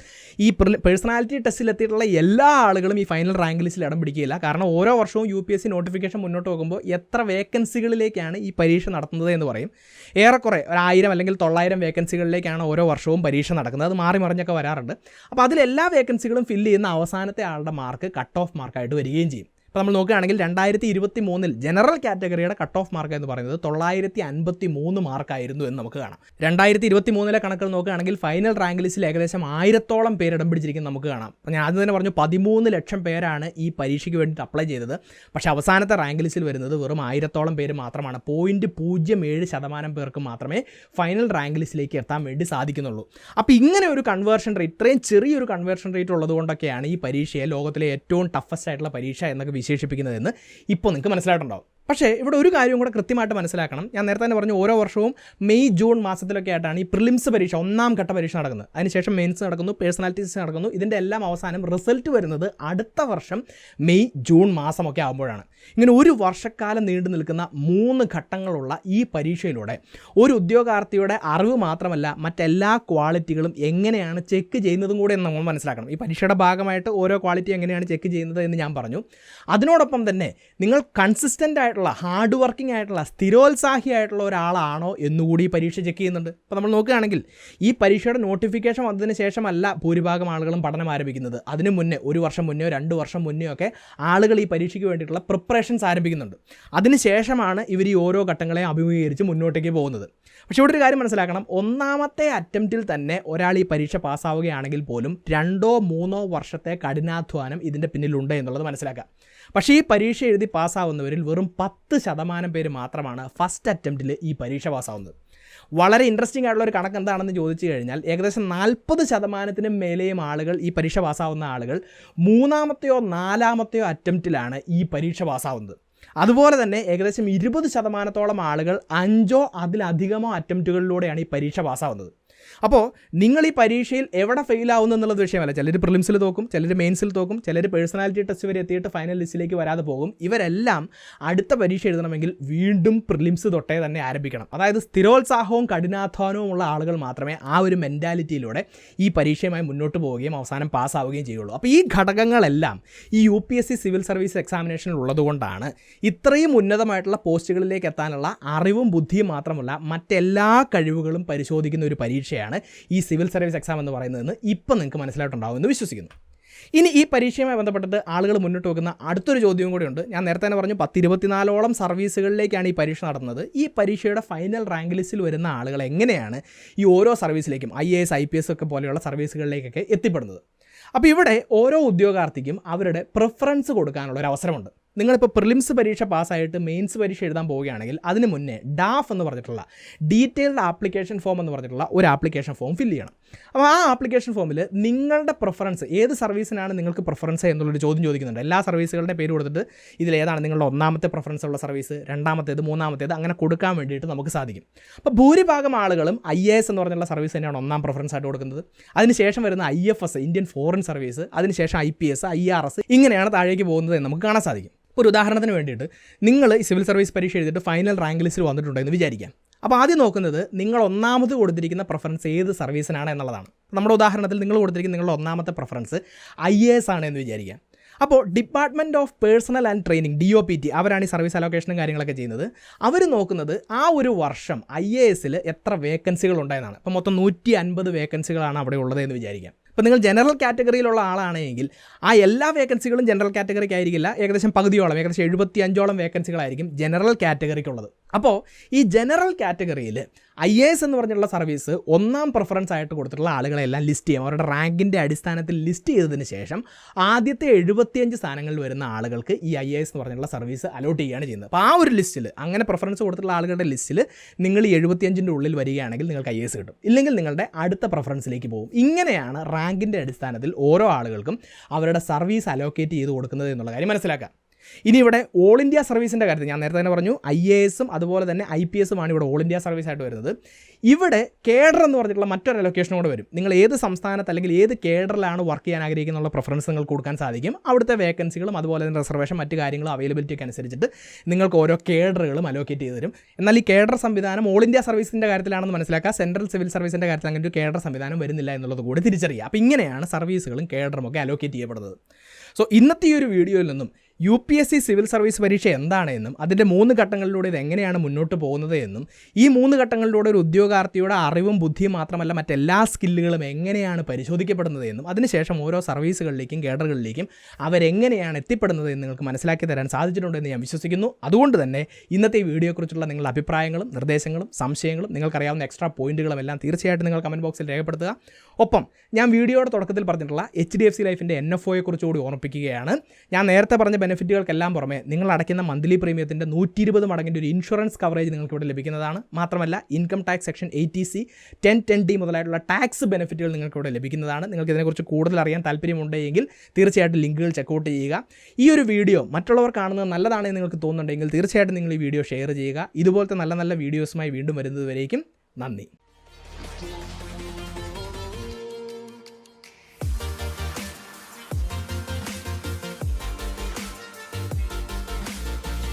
ഈ പേഴ്സണാലിറ്റി ടെസ്റ്റിൽ എത്തിയിട്ടുള്ള എല്ലാ ആളുകളും ഈ ഫൈനൽ റാങ്ക് ലിസ്റ്റിൽ ഇടം പിടിക്കുകയില്ല. കാരണം ഓരോ വർഷവും UPSC നോട്ടിഫിക്കേഷൻ മുന്നോട്ട് പോകുമ്പോൾ എത്ര വേക്കൻസികളിലേക്കാണ് ഈ പരീക്ഷ നടത്തുന്നത് എന്ന് പറയും. ഏറെക്കുറെ 1000 അല്ലെങ്കിൽ 900 വേക്കൻസികളിലേക്കാണ് ഓരോ വർഷവും പരീക്ഷ നടക്കുന്നത്. അത് മാറി മറിഞ്ഞൊക്കെ വരാറുണ്ട്. അപ്പോൾ അതിലെല്ലാ വേക്കൻസികളും ഫില്ല് ചെയ്യുന്ന അവസാനത്തെ ആളുടെ മാർക്ക് കട്ട് ഓഫ് മാർക്കായിട്ട് വരികയും ചെയ്യും. അപ്പോൾ നമ്മൾ നോക്കുകയാണെങ്കിൽ 2023 ജനറൽ കാറ്റഗറിയുടെ കട്ട് ഓഫ് മാർക്ക് എന്ന് പറയുന്നത് 953 മാർക്കായിരുന്നു എന്ന് നമുക്ക് കാണാം. 2023 കണക്കുകൾ നോക്കുകയാണെങ്കിൽ ഫൈനൽ റാങ്ക് ലിസ്റ്റിൽ ഏകദേശം 1000-ഓളം പേര് ഇടം പിടിച്ചിരിക്കുന്നത് നമുക്ക് കാണാം. അപ്പോൾ ഞാൻ ആദ്യം തന്നെ പറഞ്ഞു 13 ലക്ഷം പേരാണ് ഈ പരീക്ഷയ്ക്ക് വേണ്ടിയിട്ട് അപ്ലൈ ചെയ്തത്. പക്ഷേ അവസാനത്തെ റാങ്ക് ലിസ്റ്റിൽ വരുന്നത് വെറും 1000-ഓളം പേര് മാത്രമാണ്. 0.07% പേർക്ക് മാത്രമേ ഫൈനൽ റാങ്ക് ലിസ്റ്റിലേക്ക് എത്താൻ വേണ്ടി സാധിക്കുന്നുള്ളൂ. അപ്പോൾ ഇങ്ങനെ ഒരു കൺവേർഷൻ റേറ്റ്, ഇത്രയും ചെറിയൊരു കൺവേർഷൻ റേറ്റ് ഉള്ളതുകൊണ്ടൊക്കെയാണ് ഈ പരീക്ഷയെ ലോകത്തിലെ ഏറ്റവും ടഫസ്റ്റ് ആയിട്ടുള്ള പരീക്ഷ എന്നൊക്കെ വിശേഷിപ്പിക്കുന്നതെന്ന് ഇപ്പോൾ നിങ്ങൾക്ക് മനസ്സിലായിട്ടുണ്ടാവും. പക്ഷേ ഇവിടെ ഒരു കാര്യം കൂടെ കൃത്യമായിട്ട് മനസ്സിലാക്കണം. ഞാൻ നേരത്തെ തന്നെ പറഞ്ഞു, ഓരോ വർഷവും മെയ് ജൂൺ മാസത്തിലൊക്കെ ആയിട്ടാണ് ഈ പ്രിലിംസ് പരീക്ഷ 1ാം ഘട്ട പരീക്ഷ നടക്കുന്നത്. അതിനുശേഷം മെയിൻസ് നടക്കുന്നു, പേഴ്സണാലിറ്റി ടെസ്റ്റ് നടക്കുന്നു. ഇതിൻ്റെ എല്ലാം അവസാനം റിസൾട്ട് വരുന്നത് അടുത്ത വർഷം മെയ് ജൂൺ മാസമൊക്കെ ആകുമ്പോഴാണ്. ഇങ്ങനെ ഒരു വർഷക്കാലം നീണ്ടു നിൽക്കുന്ന 3 ഘട്ടങ്ങളുള്ള ഈ പരീക്ഷയിലൂടെ ഒരു ഉദ്യോഗാർത്ഥിയുടെ അറിവ് മാത്രമല്ല മറ്റെല്ലാ ക്വാളിറ്റികളും എങ്ങനെയാണ് ചെക്ക് ചെയ്യുന്നതും കൂടെ എന്ന് നമ്മൾ മനസ്സിലാക്കണം. ഈ പരീക്ഷയുടെ ഭാഗമായിട്ട് ഓരോ ക്വാളിറ്റി എങ്ങനെയാണ് ചെക്ക് ചെയ്യുന്നത് എന്ന് ഞാൻ പറഞ്ഞു. അതിനോടൊപ്പം തന്നെ നിങ്ങൾ കൺസിസ്റ്റൻ്റ് ആയിട്ടുള്ള, ഹാർഡ് വർക്കിംഗ് ആയിട്ടുള്ള, സ്ഥിരോത്സാഹിയായിട്ടുള്ള ഒരാളാണോ എന്നുകൂടി ഈ പരീക്ഷ ചെക്ക് ചെയ്യുന്നുണ്ട്. അപ്പോൾ നമ്മൾ നോക്കുകയാണെങ്കിൽ ഈ പരീക്ഷയുടെ നോട്ടിഫിക്കേഷൻ വന്നതിന് ശേഷമല്ല ഭൂരിഭാഗം ആളുകളും പഠനം ആരംഭിക്കുന്നത്. അതിന് മുന്നേ 1 വർഷം മുന്നേ 2 വർഷം മുന്നേ ഒക്കെ ആളുകൾ ഈ പരീക്ഷയ്ക്ക് വേണ്ടിയിട്ടുള്ള പ്രിപ്പറേഷൻസ് ആരംഭിക്കുന്നുണ്ട്. അതിനുശേഷമാണ് ഇവർ ഈ ഓരോ ഘട്ടങ്ങളെ അഭിമുഖീകരിച്ച് മുന്നോട്ടേക്ക് പോകുന്നത്. പക്ഷേ ഇവിടെ ഒരു കാര്യം മനസ്സിലാക്കണം, 1ാമത്തെ അറ്റംപ്റ്റിൽ തന്നെ ഒരാൾ ഈ പരീക്ഷ പാസ്സാവുകയാണെങ്കിൽ പോലും 2-3 വർഷത്തെ കഠിനാധ്വാനം ഇതിൻ്റെ പിന്നിലുണ്ട് എന്നുള്ളത് മനസ്സിലാക്കാം. പക്ഷേ ഈ പരീക്ഷ എഴുതി പാസ്സാവുന്നവരിൽ വെറും 10% പേര് മാത്രമാണ് ഫസ്റ്റ് അറ്റംപ്റ്റിൽ ഈ പരീക്ഷ പാസ്സാവുന്നത്. വളരെ ഇൻട്രസ്റ്റിംഗ് ആയിട്ടുള്ള ഒരു കണക്ക് എന്താണെന്ന് ചോദിച്ചു കഴിഞ്ഞാൽ ഏകദേശം 40% മേലെയും ആളുകൾ, ഈ പരീക്ഷ പാസ്സാവുന്ന ആളുകൾ 3ാമത്തെയോ 4ാമത്തെയോ അറ്റംപ്റ്റിലാണ് ഈ പരീക്ഷ പാസ്സാവുന്നത്. അതുപോലെ തന്നെ ഏകദേശം 20%-ഓളം ആളുകൾ 5ഓ അതിലധികമോ അറ്റംപ്റ്റുകളിലൂടെയാണ് ഈ പരീക്ഷ പാസ്സാവുന്നത്. അപ്പോൾ നിങ്ങൾ ഈ പരീക്ഷയിൽ എവിടെ ഫെയിലാവുന്നു എന്നുള്ളത് വിഷയമല്ല. ചിലർ പ്രിലിംസിൽ തോക്കും, ചിലർ മെയിൻസിൽ തോക്കും, ചിലർ പേഴ്സണാലിറ്റി ടെസ്റ്റ് വരെ എത്തിയിട്ട് ഫൈനൽ ലിസ്റ്റിലേക്ക് വരാതെ പോകും. ഇവരെല്ലാം അടുത്ത പരീക്ഷ എഴുതണമെങ്കിൽ വീണ്ടും പ്രിലിംസ് തൊട്ടേ തന്നെ ആരംഭിക്കണം. അതായത് സ്ഥിരോത്സാഹവും കഠിനാധ്വാനവും ഉള്ള ആളുകൾ മാത്രമേ ആ ഒരു മെൻറ്റാലിറ്റിയിലൂടെ ഈ പരീക്ഷയുമായി മുന്നോട്ട് പോവുകയും അവസാനം പാസ്സാവുകയും ചെയ്യുള്ളൂ. അപ്പോൾ ഈ ഘടകങ്ങളെല്ലാം ഈ UPSC സിവിൽ സർവീസ് എക്സാമിനേഷനിൽ ഉള്ളതുകൊണ്ടാണ് ഇത്രയും ഉന്നതമായിട്ടുള്ള പോസ്റ്റുകളിലേക്ക് എത്താനുള്ള അറിവും ബുദ്ധിയും മാത്രമല്ല മറ്റെല്ലാ കഴിവുകളും പരിശോധിക്കുന്ന ഒരു പരീക്ഷയാണ് ഈ സിവിൽ സർവീസ് എക്സാം എന്ന് പറയുന്നതെന്ന് ഇപ്പം നിങ്ങൾക്ക് മനസ്സിലായിട്ടുണ്ടാവുമെന്ന് വിശ്വസിക്കുന്നു. ഇനി ഈ പരീക്ഷയുമായി ബന്ധപ്പെട്ടിട്ട് ആളുകൾ മുന്നോട്ട് വെക്കുന്ന അടുത്തൊരു ചോദ്യവും കൂടിയുണ്ട്. ഞാൻ നേരത്തെ തന്നെ പറഞ്ഞു 10-24ഓളം സർവീസുകളിലേക്കാണ് ഈ പരീക്ഷ നടത്തുന്നത്. ഈ പരീക്ഷയുടെ ഫൈനൽ റാങ്ക് ലിസ്റ്റിൽ വരുന്ന ആളുകൾ എങ്ങനെയാണ് ഈ ഓരോ സർവീസിലേക്കും IAS IPS ഒക്കെ പോലെയുള്ള സർവീസുകളിലേക്കൊക്കെ എത്തിപ്പെടുന്നത്? അപ്പോൾ ഇവിടെ ഓരോ ഉദ്യോഗാർത്ഥിക്കും അവരുടെ പ്രിഫറൻസ് കൊടുക്കാനുള്ള ഒരു അവസരമുണ്ട്. നിങ്ങളിപ്പോൾ പ്രിലിംസ് പരീക്ഷ പാസ്സായിട്ട് മെയിൻസ് പരീക്ഷ എഴുതാൻ പോവുകയാണെങ്കിൽ അതിന് മുന്നേ ഡാഫ് എന്ന് പറഞ്ഞിട്ടുള്ള ഡീറ്റെയിൽഡ് ആപ്ലിക്കേഷൻ ഫോം എന്ന് പറഞ്ഞിട്ടുള്ള ഒരു ആപ്ലിക്കേഷൻ ഫോം ഫില്ല് ചെയ്യണം. അപ്പോൾ ആ ആപ്ലിക്കേഷൻ ഫോമിൽ നിങ്ങളുടെ പ്രിഫറൻസ്, ഏത് സർവീസിനാണ് നിങ്ങൾക്ക് പ്രിഫറൻസ് എന്നുള്ളൊരു ചോദ്യം ചോദിക്കുന്നുണ്ട്. എല്ലാ സർവീസുകളുടെ പേര് കൊടുത്തിട്ട് ഇതിലേതാണ് നിങ്ങളുടെ ഒന്നാമത്തെ പ്രിഫറൻസ് ഉള്ള സർവീസ്, രണ്ടാമത്തേത്, മൂന്നാമത്തേത്, അങ്ങനെ കൊടുക്കാൻ വേണ്ടിയിട്ട് നമുക്ക് സാധിക്കും. അപ്പോൾ ഭൂരിഭാഗം ആളുകളും IAS എന്ന് പറഞ്ഞുള്ള സർവീസ് തന്നെയാണ് ഒന്നാം പ്രിഫറൻസ് ആയിട്ട് കൊടുക്കുന്നത്. അതിനുശേഷം വരുന്ന IFS, ഇന്ത്യൻ ഫോറിൻ സർവീസ്, അതിനുശേഷം IPS, IRS, ഇങ്ങനെയാണ് താഴേക്ക് പോകുന്നത് എന്ന് നമുക്ക് കാണാൻ സാധിക്കും. ഒരു ഉദാഹരണത്തിന് വേണ്ടിയിട്ട് നിങ്ങൾ സിവിൽ സർവീസ് പരീക്ഷ എഴുതിയിട്ട് ഫൈനൽ റാങ്ക് ലിസ്റ്റിൽ വന്നിട്ടുണ്ടെന്ന് വിചാരിക്കാം. അപ്പോൾ ആദ്യം നോക്കുന്നത് നിങ്ങൾ ഒന്നാമത് കൊടുത്തിരിക്കുന്ന പ്രിഫറൻസ് ഏത് സർവീസിനാണ് എന്നുള്ളതാണ്. നമ്മുടെ ഉദാഹരണത്തിൽ നിങ്ങൾ കൊടുത്തിരിക്കുന്ന നിങ്ങളുടെ ഒന്നാമത്തെ പ്രിഫറൻസ് IAS ആണ് എന്ന് വിചാരിക്കാം. അപ്പോൾ department of personal and training DOPT അവരാണ് ഈ സർവീസ് അലോക്കേഷനും കാര്യങ്ങളൊക്കെ ചെയ്യുന്നത്. അവർ നോക്കുന്നത് ആ ഒരു വർഷം IASൽ എത്ര വേക്കൻസികൾ ഉണ്ടായെന്നാണ്. ഇപ്പോൾ മൊത്തം 150 വേക്കൻസികളാണ് അവിടെ ഉള്ളത് എന്ന് വിചാരിക്കാം. ഇപ്പോൾ നിങ്ങൾ ജനറൽ കാറ്റഗറിയിലുള്ള ആളാണെങ്കിൽ ആ എല്ലാ വേക്കൻസികളും ജനറൽ കാറ്റഗറിക്ക് ആയിരിക്കില്ല. ഏകദേശം പകുതിയോളം, ഏകദേശം 75ഓളം വേക്കൻസികളായിരിക്കും ജനറൽ കാറ്റഗറിക്കുള്ളത്. അപ്പോൾ ഈ ജനറൽ കാറ്റഗറിയിൽ IAS എന്ന് പറഞ്ഞിട്ടുള്ള സർവീസ് ഒന്നാം പ്രിഫറൻസ് ആയിട്ട് കൊടുത്തിട്ടുള്ള ആളുകളെല്ലാം ലിസ്റ്റ് ചെയ്യും. അവരുടെ റാങ്കിൻ്റെ അടിസ്ഥാനത്തിൽ ലിസ്റ്റ് ചെയ്തതിന് ശേഷം ആദ്യത്തെ 75 സ്ഥാനങ്ങളിൽ വരുന്ന ആളുകൾക്ക് ഈ IAS എന്ന് പറഞ്ഞിട്ടുള്ള സർവീസ് അലോട്ട് ചെയ്യുകയാണ് ചെയ്യുന്നത്. അപ്പോൾ ആ ഒരു ലിസ്റ്റിൽ, അങ്ങനെ പ്രിഫറൻസ് കൊടുത്തിട്ടുള്ള ആളുകളുടെ ലിസ്റ്റിൽ നിങ്ങൾ ഈ 75ൻ്റെ ഉള്ളിൽ വരികയാണെങ്കിൽ നിങ്ങൾക്ക് IAS കിട്ടും. ഇല്ലെങ്കിൽ നിങ്ങളുടെ അടുത്ത പ്രിഫറൻസിലേക്ക് പോകും. ഇങ്ങനെയാണ് റാങ്കിൻ്റെ അടിസ്ഥാനത്തിൽ ഓരോ ആളുകൾക്കും അവരുടെ സർവീസ് അലോക്കേറ്റ് ചെയ്ത് കൊടുക്കുന്നത് എന്നുള്ള കാര്യം മനസ്സിലാക്കാം. ഇനി ഇവിടെ ഓൾ ഇന്ത്യ സർവീസിൻ്റെ കാര്യത്തിൽ ഞാൻ നേരത്തെ തന്നെ പറഞ്ഞു, IASും അതുപോലെ തന്നെ IPSുമാണ് ഇവിടെ ഓൾ ഇന്ത്യ സർവീസായിട്ട് വരുന്നത്. ഇവിടെ കേഡർ എന്ന് പറഞ്ഞിട്ടുള്ള മറ്റൊരു അലോക്കേഷനും കൂടെ വരും. നിങ്ങൾ ഏത് സംസ്ഥാനത്ത് അല്ലെങ്കിൽ ഏത് കേഡറിലാണ് വർക്ക് ചെയ്യാൻ ആഗ്രഹിക്കുന്നുള്ള പ്രിഫറൻസ് നിങ്ങൾക്ക് കൊടുക്കാൻ സാധിക്കും. അവിടുത്തെ വേക്കൻസികളും അതുപോലെ തന്നെ റിസർവേഷൻ, മറ്റ് കാര്യങ്ങളും അവൈലബിലിറ്റിക്ക് അനുസരിച്ചിട്ട് നിങ്ങൾക്ക് ഓരോ കേഡറുകളും അലോക്കേറ്റ് ചെയ്ത് തരും. എന്നാൽ ഈ കേഡർ സംവിധാനം ഓൾ ഇന്ത്യ സർവീസിൻ്റെ കാര്യത്തിലാണെന്ന് മനസ്സിലാക്കുക. സെൻട്രൽ സിവിൽ സർവീസിൻ്റെ കാര്യത്തിൽ അങ്ങനെ ഒരു കേഡർ സംവിധാനം വരുന്നില്ല എന്നുള്ളത് കൂടി തിരിച്ചറിയുക. അപ്പോൾ ഇങ്ങനെയാണ് സർവീസുകളും കേഡറും ഒക്കെ അലോക്കേറ്റ് ചെയ്യപ്പെടുന്നത്. സോ ഇന്നത്തെ ഈ ഒരു വീഡിയോയിൽ നിന്നും UPSC സിവിൽ സർവീസ് പരീക്ഷ എന്താണെന്നും അതിൻ്റെ 3 ഘട്ടങ്ങളിലൂടെ ഇത് എങ്ങനെയാണ് മുന്നോട്ട് പോകുന്നത് എന്നും ഈ 3 ഘട്ടങ്ങളിലൂടെ ഒരു ഉദ്യോഗാർത്ഥിയുടെ അറിവും ബുദ്ധിയും മാത്രമല്ല മറ്റെല്ലാ സ്കില്ലുകളും എങ്ങനെയാണ് പരിശോധിക്കപ്പെടുന്നത് എന്നും അതിനുശേഷം ഓരോ സർവീസുകളിലേക്കും കേഡറുകളിലേക്കും അവരെങ്ങനെയാണ് എത്തിപ്പെടുന്നത് എന്ന് നിങ്ങൾക്ക് മനസ്സിലാക്കി തരാൻ സാധിച്ചിട്ടുണ്ടെന്ന് ഞാൻ വിശ്വസിക്കുന്നു. അതുകൊണ്ട് തന്നെ ഇന്നത്തെ ഈ വീഡിയോയെക്കുറിച്ചുള്ള നിങ്ങളുടെ അഭിപ്രായങ്ങളും നിർദ്ദേശങ്ങളും സംശയങ്ങളും നിങ്ങൾക്കറിയാവുന്ന എക്സ്ട്രാ പോയിന്റുകളും എല്ലാം തീർച്ചയായിട്ടും നിങ്ങൾ കമൻറ്റ് ബോക്സിൽ രേഖപ്പെടുത്തുക. ഒപ്പം ഞാൻ വീഡിയോയുടെ തുടക്കത്തിൽ പറഞ്ഞിട്ടുള്ള HDFC ലൈഫിൻ്റെ NFOയെക്കുറിച്ച് കൂടി ഓർമ്മിപ്പിക്കുകയാണ്. ഞാൻ നേരത്തെ പറഞ്ഞ ബെനിഫിറ്റുകൾക്കെല്ലാം പുറമെ നിങ്ങൾ അടയ്ക്കുന്ന മന്ത്ലി പ്രീമിയത്തിൻ്റെ 120 മടങ്ങിൻ്റെ ഒരു ഇൻഷുറൻസ് കവറേജ് നിങ്ങൾക്ക് ഇവിടെ ലഭിക്കുന്നതാണ്. മാത്രമല്ല income tax section 80C 1010D മുതലായിട്ടുള്ള ടാക്സ് ബെനിഫിറ്റുകൾ നിങ്ങൾക്ക് ഇവിടെ ലഭിക്കുന്നതാണ്. നിങ്ങൾക്ക് ഇതിനെക്കുറിച്ച് കൂടുതൽ അറിയാൻ താല്പര്യമുണ്ടെങ്കിൽ തീർച്ചയായിട്ടും ലിങ്കുകൾ ചെക്കൗട്ട് ചെയ്യുക. ഈ ഒരു വീഡിയോ മറ്റുള്ളവർ കാണുന്നത് നല്ലതാണെന്ന് നിങ്ങൾക്ക് തോന്നുന്നുണ്ടെങ്കിൽ തീർച്ചയായിട്ടും നിങ്ങൾ ഈ വീഡിയോ ഷെയർ ചെയ്യുക. ഇതുപോലത്തെ നല്ല നല്ല വീഡിയോസുമായി വീണ്ടും വരുന്നതുവരേക്കും നന്ദി.